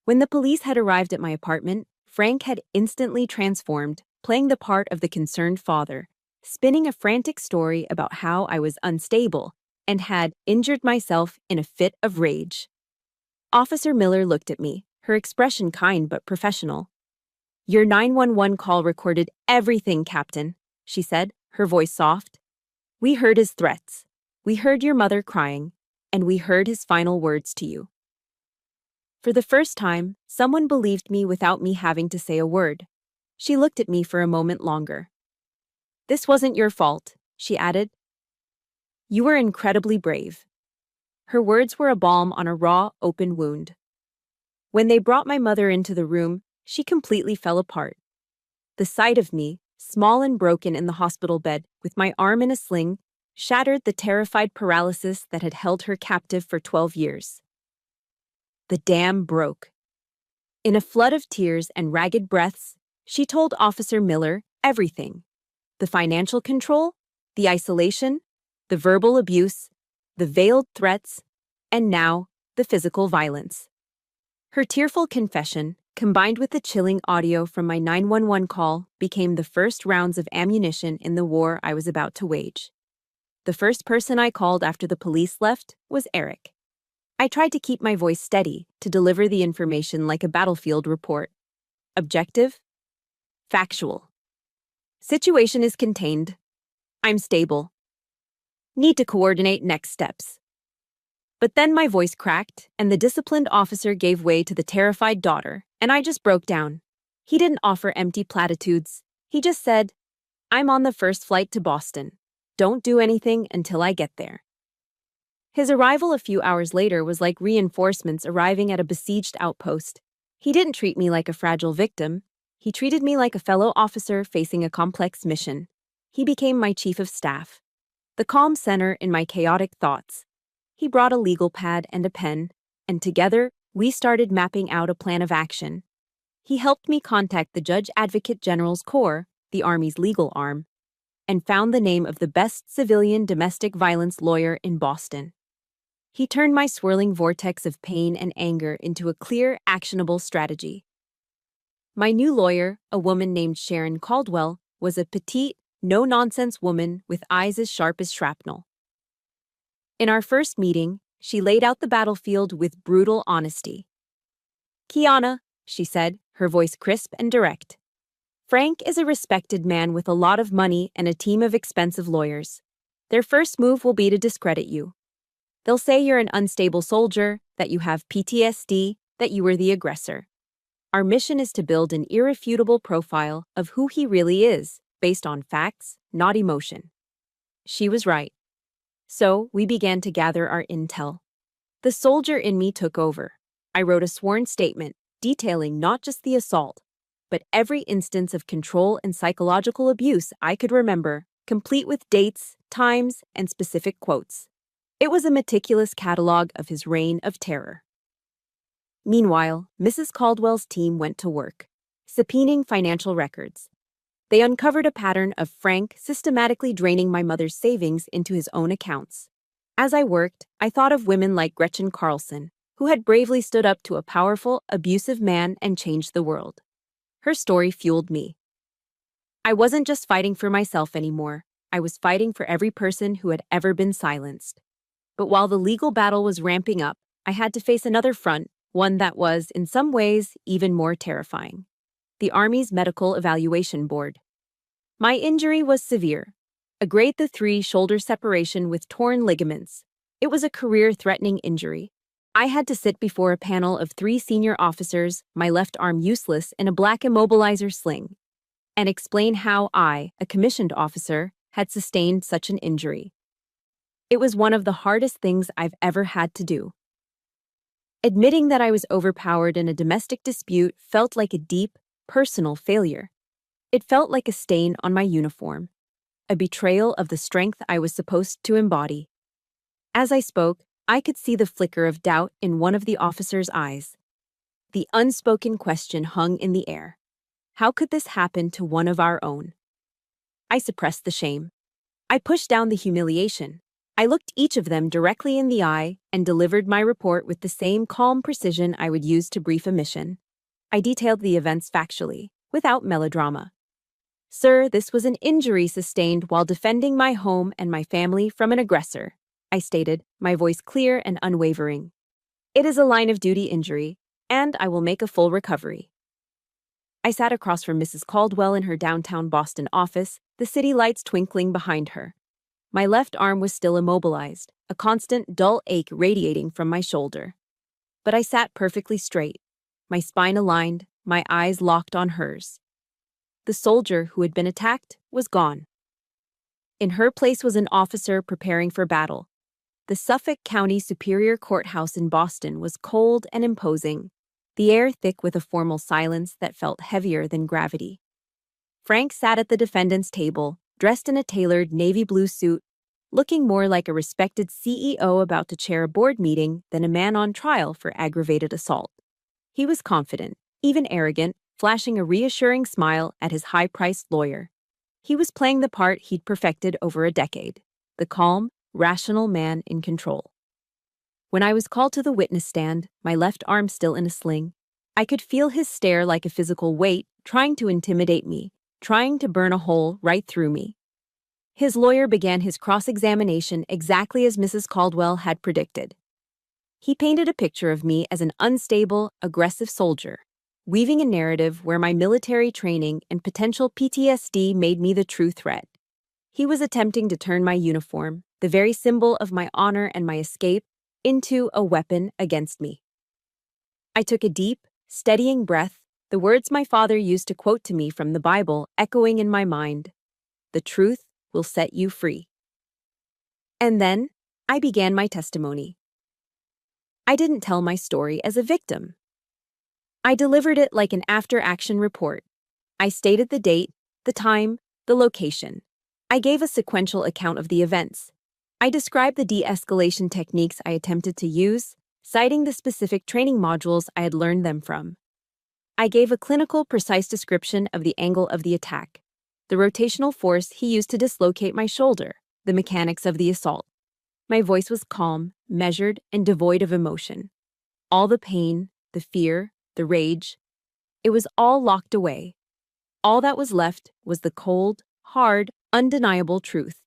When the police had arrived at my apartment, Frank had instantly transformed, playing the part of the concerned father, spinning a frantic story about how I was unstable and had injured myself in a fit of rage. Officer Miller looked at me, her expression kind but professional. "Your 911 call recorded everything, Captain," she said, her voice soft. "We heard his threats. We heard your mother crying, and we heard his final words to you." For the first time, someone believed me without me having to say a word. She looked at me for a moment longer. "This wasn't your fault," she added. "You were incredibly brave." Her words were a balm on a raw, open wound. When they brought my mother into the room, she completely fell apart. The sight of me, small and broken in the hospital bed, with my arm in a sling, shattered the terrified paralysis that had held her captive for 12 years. The dam broke. In a flood of tears and ragged breaths, she told Officer Miller everything. The financial control, the isolation, the verbal abuse, the veiled threats, and now, the physical violence. Her tearful confession, combined with the chilling audio from my 911 call, became the first rounds of ammunition in the war I was about to wage. The first person I called after the police left was Eric. I tried to keep my voice steady, to deliver the information like a battlefield report. Objective? Factual. Situation is contained. I'm stable. Need to coordinate next steps. But then my voice cracked, and the disciplined officer gave way to the terrified daughter, and I just broke down. He didn't offer empty platitudes. He just said, "I'm on the first flight to Boston. Don't do anything until I get there." His arrival a few hours later was like reinforcements arriving at a besieged outpost. He didn't treat me like a fragile victim. He treated me like a fellow officer facing a complex mission. He became my chief of staff, the calm center in my chaotic thoughts. He brought a legal pad and a pen, and together, we started mapping out a plan of action. He helped me contact the Judge Advocate General's Corps, the Army's legal arm, and found the name of the best civilian domestic violence lawyer in Boston. He turned my swirling vortex of pain and anger into a clear, actionable strategy. My new lawyer, a woman named Sharon Caldwell, was a petite, no-nonsense woman with eyes as sharp as shrapnel. In our first meeting, she laid out the battlefield with brutal honesty. "Kiana," she said, her voice crisp and direct. "Frank is a respected man with a lot of money and a team of expensive lawyers. Their first move will be to discredit you. They'll say you're an unstable soldier, that you have PTSD, that you were the aggressor. Our mission is to build an irrefutable profile of who he really is, based on facts, not emotion. She was right. So, we began to gather our intel. The soldier in me took over. I wrote a sworn statement detailing not just the assault, but every instance of control and psychological abuse I could remember, complete with dates, times, and specific quotes. It was a meticulous catalog of his reign of terror. Meanwhile, Mrs. Caldwell's team went to work, subpoenaing financial records. They uncovered a pattern of Frank systematically draining my mother's savings into his own accounts. As I worked, I thought of women like Gretchen Carlson, who had bravely stood up to a powerful, abusive man and changed the world. Her story fueled me. I wasn't just fighting for myself anymore. I was fighting for every person who had ever been silenced. But while the legal battle was ramping up, I had to face another front, one that was, in some ways, even more terrifying. The Army's Medical Evaluation Board. My injury was severe. A grade 3 shoulder separation with torn ligaments. It was a career-threatening injury. I had to sit before a panel of 3 senior officers, my left arm useless in a black immobilizer sling, and explain how I, a commissioned officer, had sustained such an injury. It was one of the hardest things I've ever had to do. Admitting that I was overpowered in a domestic dispute felt like a deep, personal failure. It felt like a stain on my uniform, a betrayal of the strength I was supposed to embody. As I spoke, I could see the flicker of doubt in one of the officers' eyes. The unspoken question hung in the air. How could this happen to one of our own? I suppressed the shame. I pushed down the humiliation. I looked each of them directly in the eye and delivered my report with the same calm precision I would use to brief a mission. I detailed the events factually, without melodrama. Sir, this was an injury sustained while defending my home and my family from an aggressor, I stated, my voice clear and unwavering. It is a line-of-duty injury, and I will make a full recovery. I sat across from Mrs. Caldwell in her downtown Boston office, the city lights twinkling behind her. My left arm was still immobilized, a constant dull ache radiating from my shoulder. But I sat perfectly straight, my spine aligned, my eyes locked on hers. The soldier who had been attacked was gone. In her place was an officer preparing for battle. The Suffolk County Superior Courthouse in Boston was cold and imposing, the air thick with a formal silence that felt heavier than gravity. Frank sat at the defendant's table, dressed in a tailored navy blue suit, looking more like a respected CEO about to chair a board meeting than a man on trial for aggravated assault. He was confident, even arrogant, flashing a reassuring smile at his high-priced lawyer. He was playing the part he'd perfected over a decade, the calm, rational man in control. When I was called to the witness stand, my left arm still in a sling, I could feel his stare like a physical weight, trying to intimidate me, trying to burn a hole right through me. His lawyer began his cross-examination exactly as Mrs. Caldwell had predicted. He painted a picture of me as an unstable, aggressive soldier, weaving a narrative where my military training and potential PTSD made me the true threat. He was attempting to turn my uniform, the very symbol of my honor and my escape, into a weapon against me. I took a deep, steadying breath, the words my father used to quote to me from the Bible echoing in my mind. The truth will set you free. And then, I began my testimony. I didn't tell my story as a victim. I delivered it like an after-action report. I stated the date, the time, the location. I gave a sequential account of the events. I described the de-escalation techniques I attempted to use, citing the specific training modules I had learned them from. I gave a clinical, precise description of the angle of the attack, the rotational force he used to dislocate my shoulder, the mechanics of the assault. My voice was calm, measured, and devoid of emotion. All the pain, the fear, the rage, it was all locked away. All that was left was the cold, hard, undeniable truth.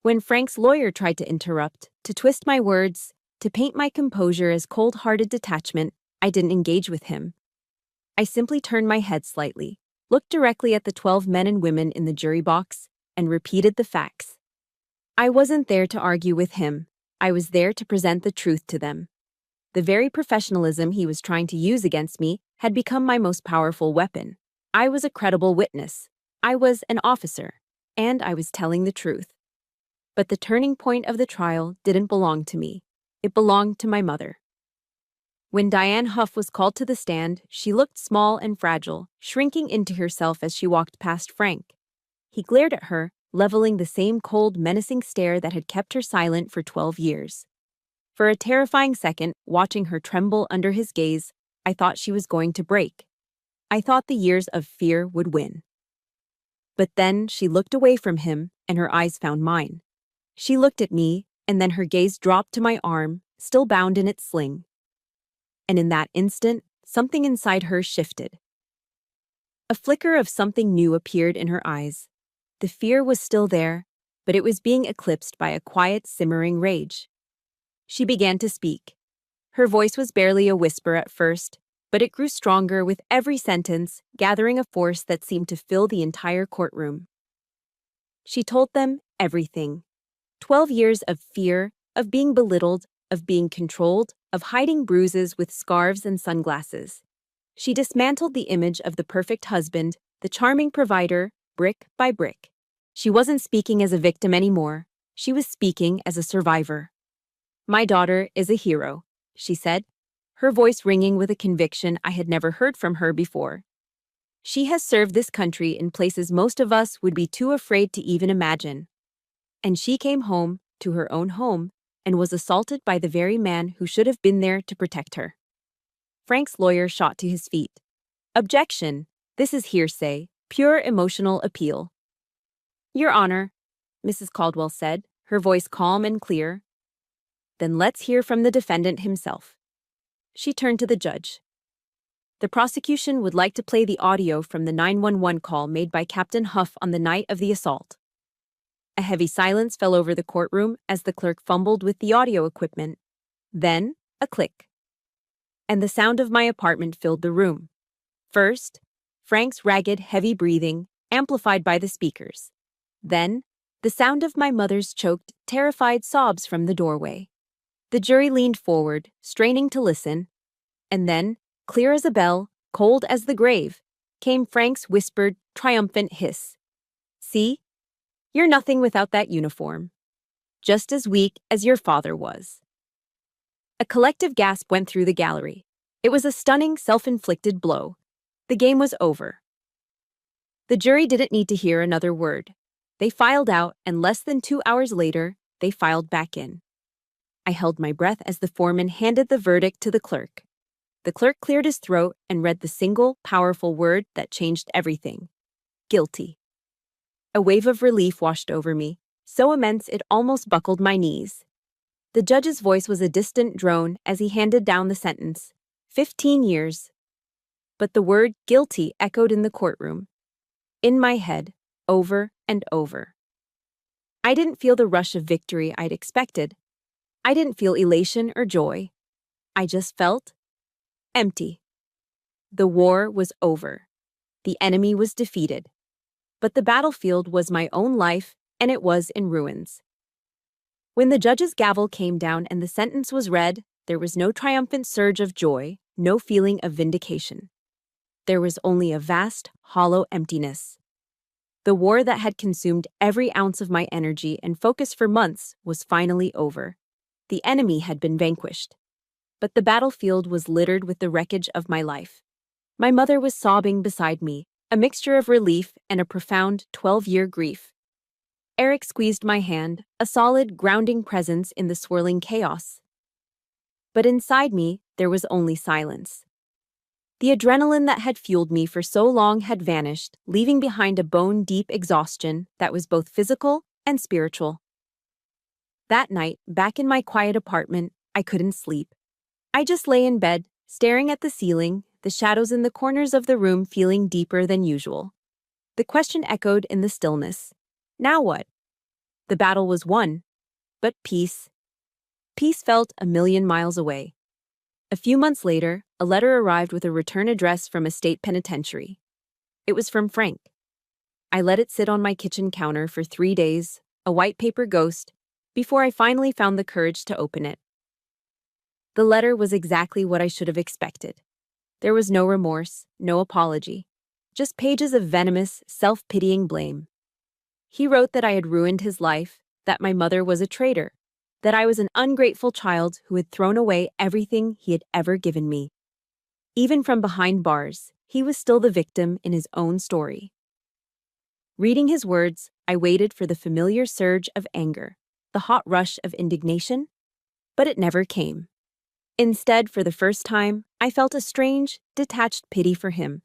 When Frank's lawyer tried to interrupt, to twist my words, to paint my composure as cold-hearted detachment, I didn't engage with him. I simply turned my head slightly, looked directly at the 12 men and women in the jury box, and repeated the facts. I wasn't there to argue with him. I was there to present the truth to them. The very professionalism he was trying to use against me had become my most powerful weapon. I was a credible witness. I was an officer. And I was telling the truth. But the turning point of the trial didn't belong to me. It belonged to my mother. When Diane Huff was called to the stand, she looked small and fragile, shrinking into herself as she walked past Frank. He glared at her, leveling the same cold, menacing stare that had kept her silent for 12 years. For a terrifying second, watching her tremble under his gaze, I thought she was going to break. I thought the years of fear would win. But then she looked away from him, and her eyes found mine. She looked at me, and then her gaze dropped to my arm, still bound in its sling. And in that instant, something inside her shifted. A flicker of something new appeared in her eyes. The fear was still there, but it was being eclipsed by a quiet, simmering rage. She began to speak. Her voice was barely a whisper at first, but it grew stronger with every sentence, gathering a force that seemed to fill the entire courtroom. She told them everything. 12 years of fear, of being belittled, of being controlled, of hiding bruises with scarves and sunglasses. She dismantled the image of the perfect husband, the charming provider, brick by brick. She wasn't speaking as a victim anymore. She was speaking as a survivor. "My daughter is a hero," she said, her voice ringing with a conviction I had never heard from her before. "She has served this country in places most of us would be too afraid to even imagine. And she came home, to her own home, and was assaulted by the very man who should have been there to protect her." Frank's lawyer shot to his feet. "Objection! This is hearsay, pure emotional appeal." "Your Honor," Mrs. Caldwell said, her voice calm and clear. "Then let's hear from the defendant himself." She turned to the judge. "The prosecution would like to play the audio from the 911 call made by Captain Huff on the night of the assault." A heavy silence fell over the courtroom as the clerk fumbled with the audio equipment. Then, a click. And the sound of my apartment filled the room. First, Frank's ragged, heavy breathing, amplified by the speakers. Then, the sound of my mother's choked, terrified sobs from the doorway. The jury leaned forward, straining to listen. And then, clear as a bell, cold as the grave, came Frank's whispered, triumphant hiss. "See? You're nothing without that uniform. Just as weak as your father was." A collective gasp went through the gallery. It was a stunning, self-inflicted blow. The game was over. The jury didn't need to hear another word. They filed out, and less than 2 hours later, they filed back in. I held my breath as the foreman handed the verdict to the clerk. The clerk cleared his throat and read the single, powerful word that changed everything. Guilty. A wave of relief washed over me, so immense it almost buckled my knees. The judge's voice was a distant drone as he handed down the sentence. 15 years. But the word guilty echoed in the courtroom. In my head, over and over. I didn't feel the rush of victory I'd expected. I didn't feel elation or joy. I just felt empty. The war was over. The enemy was defeated. But the battlefield was my own life, and it was in ruins. When the judge's gavel came down and the sentence was read, there was no triumphant surge of joy, no feeling of vindication. There was only a vast, hollow emptiness. The war that had consumed every ounce of my energy and focus for months was finally over. The enemy had been vanquished. But the battlefield was littered with the wreckage of my life. My mother was sobbing beside me, a mixture of relief and a profound 12-year grief. Eric squeezed my hand, a solid, grounding presence in the swirling chaos. But inside me, there was only silence. The adrenaline that had fueled me for so long had vanished, leaving behind a bone-deep exhaustion that was both physical and spiritual. That night, back in my quiet apartment, I couldn't sleep. I just lay in bed, staring at the ceiling, the shadows in the corners of the room feeling deeper than usual. The question echoed in the stillness. Now what? The battle was won. But peace? Peace felt a million miles away. A few months later, a letter arrived with a return address from a state penitentiary. It was from Frank. I let it sit on my kitchen counter for 3 days, a white paper ghost, before I finally found the courage to open it. The letter was exactly what I should have expected. There was no remorse, no apology, just pages of venomous, self-pitying blame. He wrote that I had ruined his life, that my mother was a traitor, that I was an ungrateful child who had thrown away everything he had ever given me. Even from behind bars, he was still the victim in his own story. Reading his words, I waited for the familiar surge of anger, the hot rush of indignation, but it never came. Instead, for the first time, I felt a strange, detached pity for him.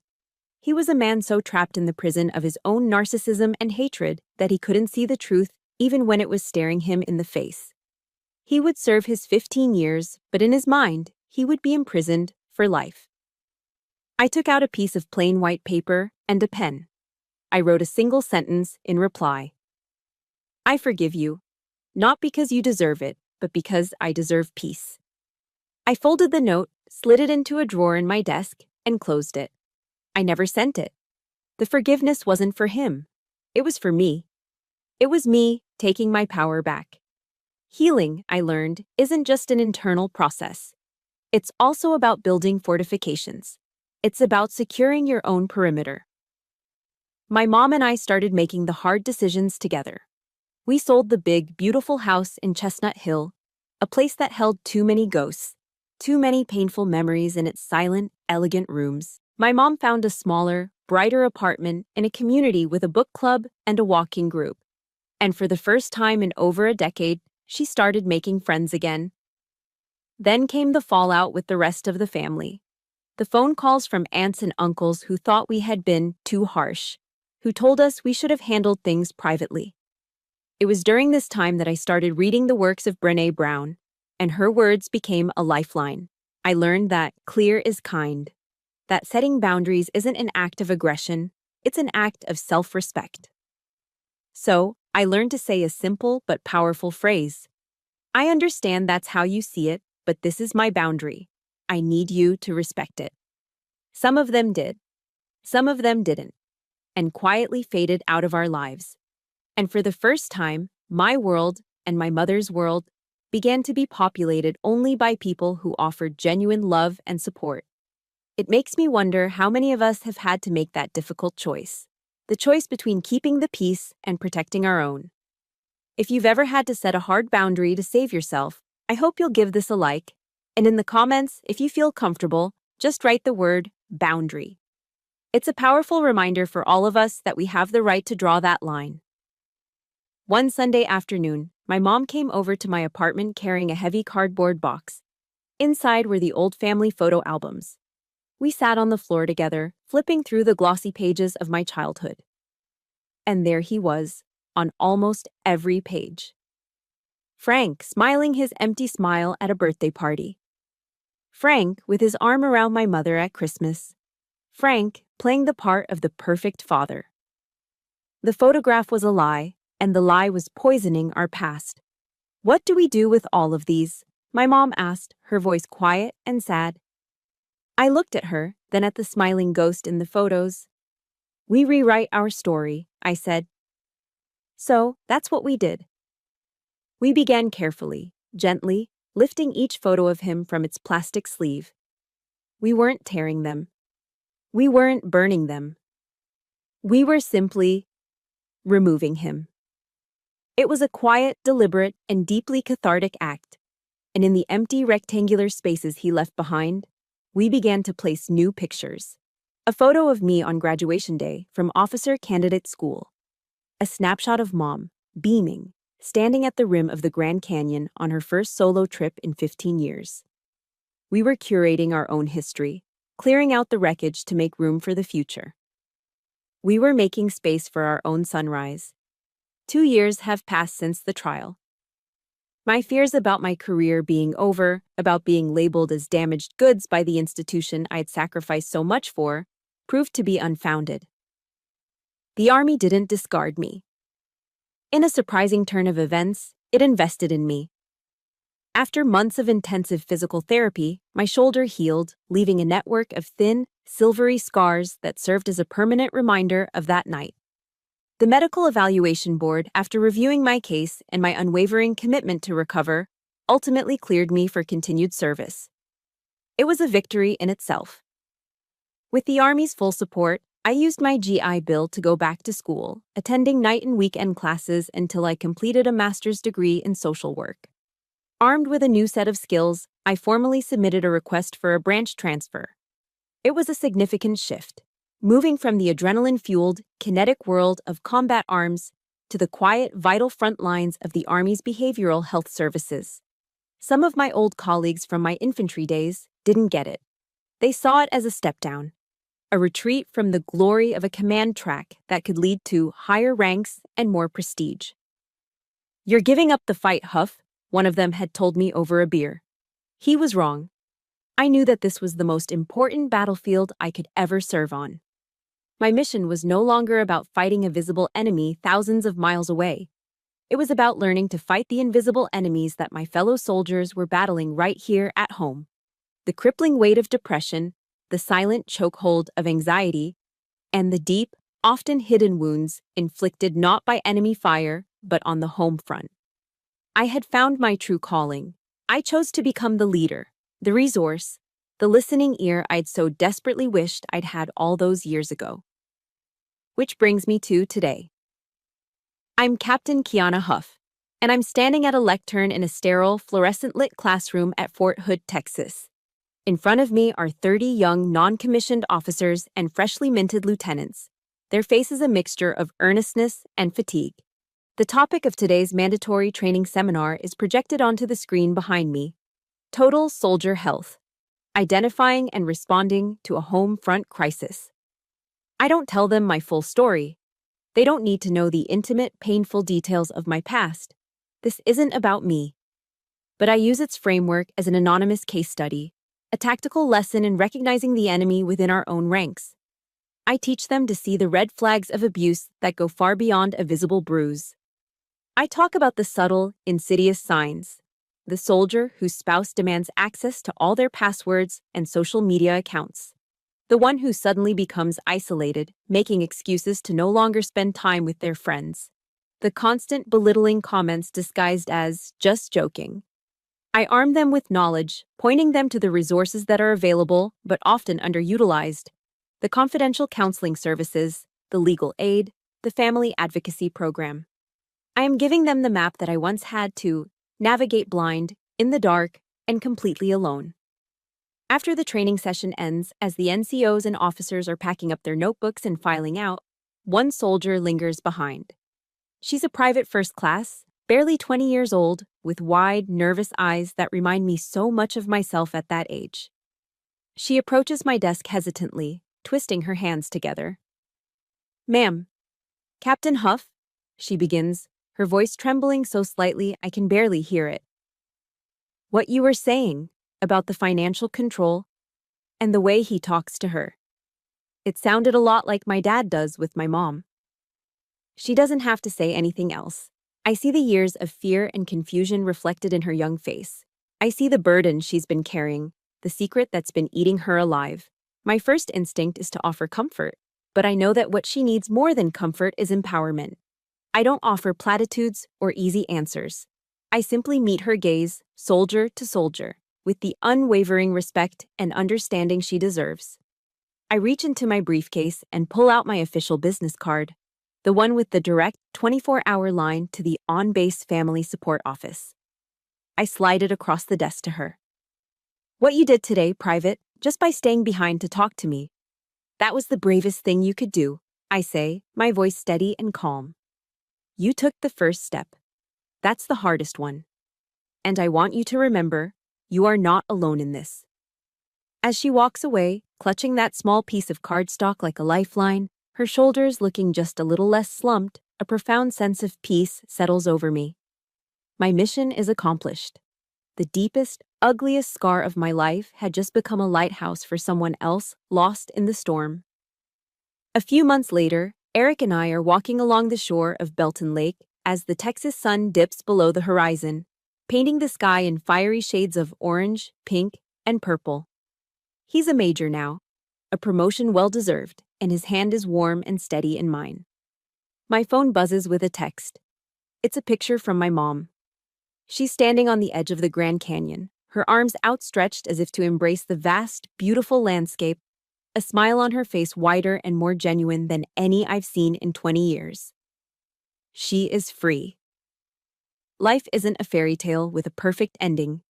He was a man so trapped in the prison of his own narcissism and hatred that he couldn't see the truth even when it was staring him in the face. He would serve his 15 years, but in his mind, he would be imprisoned for life. I took out a piece of plain white paper and a pen. I wrote a single sentence in reply. I forgive you, not because you deserve it, but because I deserve peace. I folded the note, slid it into a drawer in my desk, and closed it. I never sent it. The forgiveness wasn't for him. It was for me. It was me taking my power back. Healing, I learned, isn't just an internal process. It's also about building fortifications. It's about securing your own perimeter. My mom and I started making the hard decisions together. We sold the big, beautiful house in Chestnut Hill, a place that held too many ghosts, too many painful memories in its silent, elegant rooms. My mom found a smaller, brighter apartment in a community with a book club and a walking group. And for the first time in over a decade, she started making friends again. Then came the fallout with the rest of the family. The phone calls from aunts and uncles who thought we had been too harsh, who told us we should have handled things privately. It was during this time that I started reading the works of Brené Brown, and her words became a lifeline. I learned that clear is kind, that setting boundaries isn't an act of aggression, it's an act of self-respect. So, I learned to say a simple but powerful phrase. I understand that's how you see it, but this is my boundary. I need you to respect it. Some of them did. Some of them didn't, and quietly faded out of our lives. And for the first time, my world and my mother's world began to be populated only by people who offered genuine love and support. It makes me wonder how many of us have had to make that difficult choice, the choice between keeping the peace and protecting our own. If you've ever had to set a hard boundary to save yourself, I hope you'll give this a like, and in the comments, if you feel comfortable, just write the word boundary. It's a powerful reminder for all of us that we have the right to draw that line. One Sunday afternoon, my mom came over to my apartment carrying a heavy cardboard box. Inside were the old family photo albums. We sat on the floor together, flipping through the glossy pages of my childhood. And there he was, on almost every page. Frank smiling his empty smile at a birthday party. Frank with his arm around my mother at Christmas. Frank playing the part of the perfect father. The photograph was a lie, and the lie was poisoning our past. What do we do with all of these? My mom asked, her voice quiet and sad. I looked at her, then at the smiling ghost in the photos. We rewrite our story, I said. So, that's what we did. We began carefully, gently, lifting each photo of him from its plastic sleeve. We weren't tearing them. We weren't burning them. We were simply removing him. It was a quiet, deliberate, and deeply cathartic act, and in the empty rectangular spaces he left behind, we began to place new pictures. A photo of me on graduation day from officer candidate school. A snapshot of Mom, beaming, standing at the rim of the Grand Canyon on her first solo trip in 15 years. We were curating our own history, clearing out the wreckage to make room for the future. We were making space for our own sunrise. 2 years have passed since the trial. My fears about my career being over, about being labeled as damaged goods by the institution I'd sacrificed so much for, proved to be unfounded. The Army didn't discard me. In a surprising turn of events, it invested in me. After months of intensive physical therapy, my shoulder healed, leaving a network of thin, silvery scars that served as a permanent reminder of that night. The medical evaluation board, after reviewing my case and my unwavering commitment to recover, ultimately cleared me for continued service. It was a victory in itself. With the Army's full support, I used my GI Bill to go back to school, attending night and weekend classes until I completed a master's degree in social work. Armed with a new set of skills, I formally submitted a request for a branch transfer. It was a significant shift, moving from the adrenaline-fueled, kinetic world of combat arms to the quiet, vital front lines of the Army's behavioral health services. Some of my old colleagues from my infantry days didn't get it. They saw it as a step down, a retreat from the glory of a command track that could lead to higher ranks and more prestige. "You're giving up the fight, Huff," one of them had told me over a beer. He was wrong. I knew that this was the most important battlefield I could ever serve on. My mission was no longer about fighting a visible enemy thousands of miles away. It was about learning to fight the invisible enemies that my fellow soldiers were battling right here at home. The crippling weight of depression, the silent chokehold of anxiety, and the deep, often hidden wounds inflicted not by enemy fire, but on the home front. I had found my true calling. I chose to become the leader, the resource, the listening ear I'd so desperately wished I'd had all those years ago. Which brings me to today. I'm Captain Kiana Huff, and I'm standing at a lectern in a sterile, fluorescent-lit classroom at Fort Hood, Texas. In front of me are 30 young, non-commissioned officers and freshly minted lieutenants, their faces a mixture of earnestness and fatigue. The topic of today's mandatory training seminar is projected onto the screen behind me: Total Soldier Health, Identifying and Responding to a Home Front Crisis. I don't tell them my full story. They don't need to know the intimate, painful details of my past. This isn't about me. But I use its framework as an anonymous case study, a tactical lesson in recognizing the enemy within our own ranks. I teach them to see the red flags of abuse that go far beyond a visible bruise. I talk about the subtle, insidious signs: the soldier whose spouse demands access to all their passwords and social media accounts; the one who suddenly becomes isolated, making excuses to no longer spend time with their friends; the constant belittling comments disguised as just joking. I arm them with knowledge, pointing them to the resources that are available but often underutilized: the confidential counseling services, the legal aid, the family advocacy program. I am giving them the map that I once had to navigate blind, in the dark, and completely alone. After the training session ends, as the NCOs and officers are packing up their notebooks and filing out, one soldier lingers behind. She's a private first class, barely 20 years old, with wide, nervous eyes that remind me so much of myself at that age. She approaches my desk hesitantly, twisting her hands together. "Ma'am." "Captain Huff," she begins, her voice trembling so slightly I can barely hear it. "What you were saying about the financial control and the way he talks to her. It sounded a lot like my dad does with my mom." She doesn't have to say anything else. I see the years of fear and confusion reflected in her young face. I see the burden she's been carrying, the secret that's been eating her alive. My first instinct is to offer comfort, but I know that what she needs more than comfort is empowerment. I don't offer platitudes or easy answers. I simply meet her gaze, soldier to soldier, with the unwavering respect and understanding she deserves. I reach into my briefcase and pull out my official business card, the one with the direct 24-hour line to the on-base family support office. I slide it across the desk to her. "What you did today, Private, just by staying behind to talk to me, that was the bravest thing you could do," I say, my voice steady and calm. "You took the first step. That's the hardest one. And I want you to remember, you are not alone in this." As she walks away, clutching that small piece of cardstock like a lifeline, her shoulders looking just a little less slumped, a profound sense of peace settles over me. My mission is accomplished. The deepest, ugliest scar of my life had just become a lighthouse for someone else lost in the storm. A few months later, Eric and I are walking along the shore of Belton Lake as the Texas sun dips below the horizon, painting the sky in fiery shades of orange, pink, and purple. He's a major now, a promotion well-deserved, and his hand is warm and steady in mine. My phone buzzes with a text. It's a picture from my mom. She's standing on the edge of the Grand Canyon, her arms outstretched as if to embrace the vast, beautiful landscape, a smile on her face wider and more genuine than any I've seen in 20 years. She is free. Life isn't a fairy tale with a perfect ending.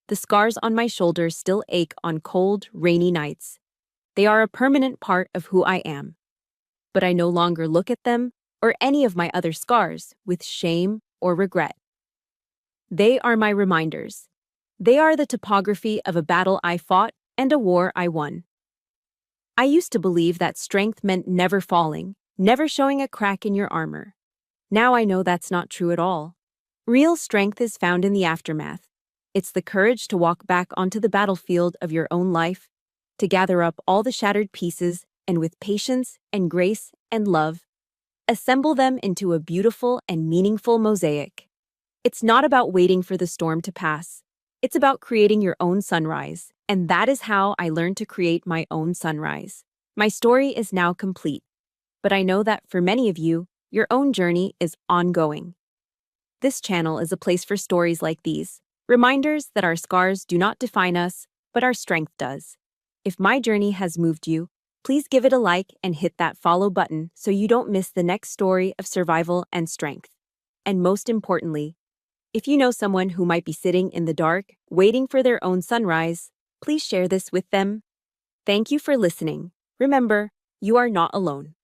The scars on my shoulders still ache on cold, rainy nights. They are a permanent part of who I am. But I no longer look at them, or any of my other scars, with shame or regret. They are my reminders. They are the topography of a battle I fought and a war I won. I used to believe that strength meant never falling, never showing a crack in your armor. Now I know that's not true at all. Real strength is found in the aftermath. It's the courage to walk back onto the battlefield of your own life, to gather up all the shattered pieces and with patience and grace and love, assemble them into a beautiful and meaningful mosaic. It's not about waiting for the storm to pass. It's about creating your own sunrise, and that is how I learned to create my own sunrise. My story is now complete, but I know that for many of you, your own journey is ongoing. This channel is a place for stories like these, reminders that our scars do not define us, but our strength does. If my journey has moved you, please give it a like and hit that follow button so you don't miss the next story of survival and strength. And most importantly, if you know someone who might be sitting in the dark, waiting for their own sunrise, please share this with them. Thank you for listening. Remember, you are not alone.